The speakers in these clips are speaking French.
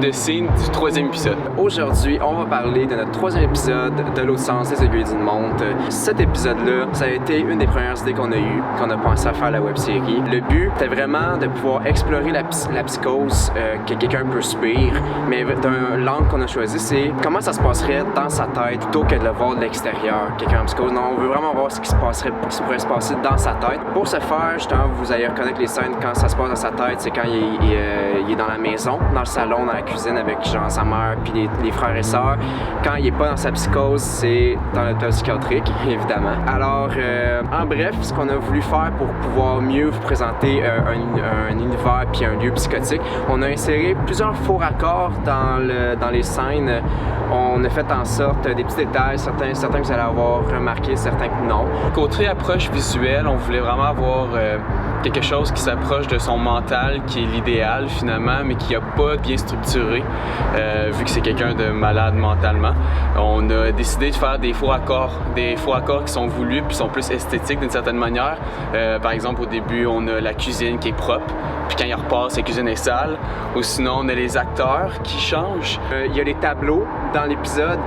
de scène du 3e épisode. Aujourd'hui, on va parler de notre 3e épisode de l'autre sens des aiguilles d'une montre. Cet épisode-là, ça a été une des premières idées qu'on a eues, qu'on a pensé à faire la web-série. Le but, c'était vraiment de pouvoir explorer la psychose que quelqu'un peut subir, mais d'un l'angle qu'on a choisi, c'est comment ça se passerait dans sa tête plutôt que de le voir de l'extérieur, quelqu'un en psychose. Non, on veut vraiment voir ce qui pourrait se passer dans sa tête. Pour ce faire, justement, vous allez reconnaître les scènes quand ça se passe dans sa tête, c'est quand il est dans la maison, dans le salon, dans la cuisine avec genre sa mère puis les frères et sœurs. Quand il est pas dans sa psychose, c'est dans l'hôpital psychiatrique, évidemment. Alors, en bref, ce qu'on a voulu faire pour pouvoir mieux vous présenter un univers puis un lieu psychotique, on a inséré plusieurs faux raccords dans les scènes. On a fait en sorte des petits détails, certains que vous allez avoir remarqué, certains que non. Côté approche visuelle, on voulait vraiment avoir quelque chose qui s'approche de son mental, qui est l'idéal finalement, mais qui n'a pas bien structuré, vu que c'est quelqu'un de malade mentalement. On a décidé de faire des faux raccords qui sont voulus puis sont plus esthétiques d'une certaine manière. Par exemple, au début, on a la cuisine qui est propre, puis quand il repasse, la cuisine est sale. Ou sinon, on a les acteurs qui changent. Il y a les tableaux dans l'épisode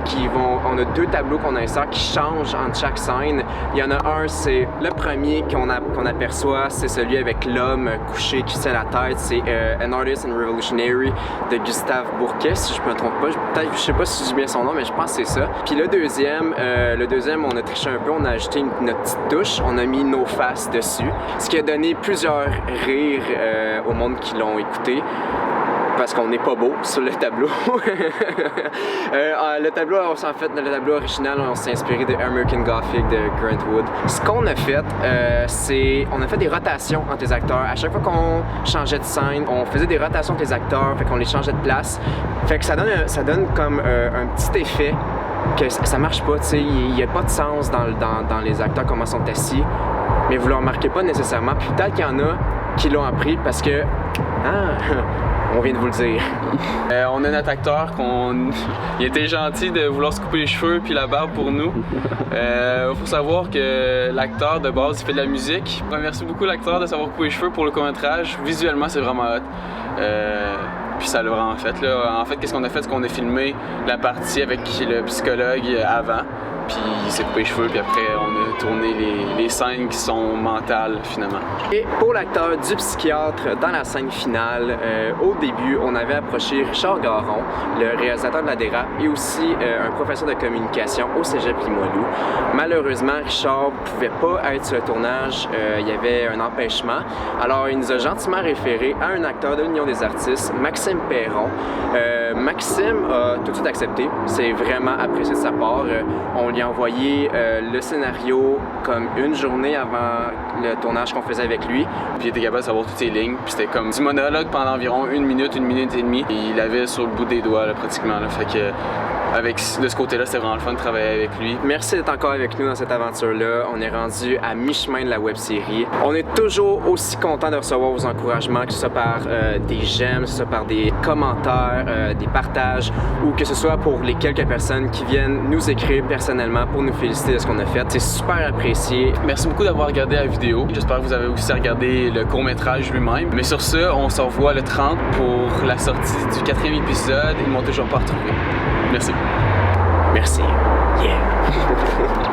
on a 2 tableaux qu'on insère qui changent entre chaque scène. Il y en a un, c'est le premier qu'on aperçoit, c'est celui avec l'homme couché qui tient la tête. C'est An Artist and Revolutionary de Gustave Bourquet, si je me trompe pas. Je sais pas si je dis bien son nom, mais je pense que c'est ça. Puis le deuxième, on a triché un peu, on a ajouté notre petite touche, on a mis nos faces dessus, ce qui a donné plusieurs rires au monde qui l'ont écouté. Parce qu'on n'est pas beau sur le tableau. Le tableau original, on s'est inspiré de American Gothic de Grant Wood. Ce qu'on a fait, c'est on a fait des rotations entre les acteurs. À chaque fois qu'on changeait de scène, on faisait des rotations entre les acteurs, fait qu'on les changeait de place. Fait que ça donne comme un petit effet que ça marche pas, tu sais, il n'y a pas de sens dans les acteurs, comment ils sont assis. Mais vous le remarquez pas nécessairement. Puis peut-être qu'il y en a qui l'ont appris parce que... on vient de vous le dire. On a notre acteur il était gentil de vouloir se couper les cheveux puis la barbe pour nous. Faut savoir que l'acteur de base, il fait de la musique. Je remercie beaucoup l'acteur de savoir couper les cheveux pour le court-métrage. Visuellement, c'est vraiment hot. Puis ça l'a vraiment fait. Là. En fait, qu'est-ce qu'on a fait? C'est qu'on a filmé la partie avec le psychologue avant. Puis il s'est coupé les cheveux, puis après on a tourné les scènes qui sont mentales finalement. Et pour l'acteur du psychiatre dans la scène finale, au début, on avait approché Richard Garon, le réalisateur de La Dérape, et aussi un professeur de communication au Cégep Limoilou. Malheureusement, Richard ne pouvait pas être sur le tournage, il y avait un empêchement. Alors il nous a gentiment référé à un acteur de l'Union des artistes, Maxime Perron. Maxime a tout de suite accepté, c'est vraiment apprécié de sa part. On lui a envoyé le scénario comme une journée avant le tournage qu'on faisait avec lui. Puis il était capable de savoir toutes ses lignes, puis c'était comme du monologue pendant environ 1 minute et demie. Et il avait sur le bout des doigts là, pratiquement. Là. Fait que de ce côté-là, c'était vraiment le fun de travailler avec lui. Merci d'être encore avec nous dans cette aventure-là. On est rendu à mi-chemin de la web-série. On est toujours aussi content de recevoir vos encouragements, que ce soit par des j'aime, que ce soit par des commentaires, des partages, ou que ce soit pour les quelques personnes qui viennent nous écrire personnellement pour nous féliciter de ce qu'on a fait. C'est super apprécié. Merci beaucoup d'avoir regardé la vidéo. J'espère que vous avez aussi regardé le court-métrage lui-même. Mais sur ce, on se revoit le 30 pour la sortie du 4e épisode. Ils m'ont toujours pas retrouvé. Merci. Merci. Yeah.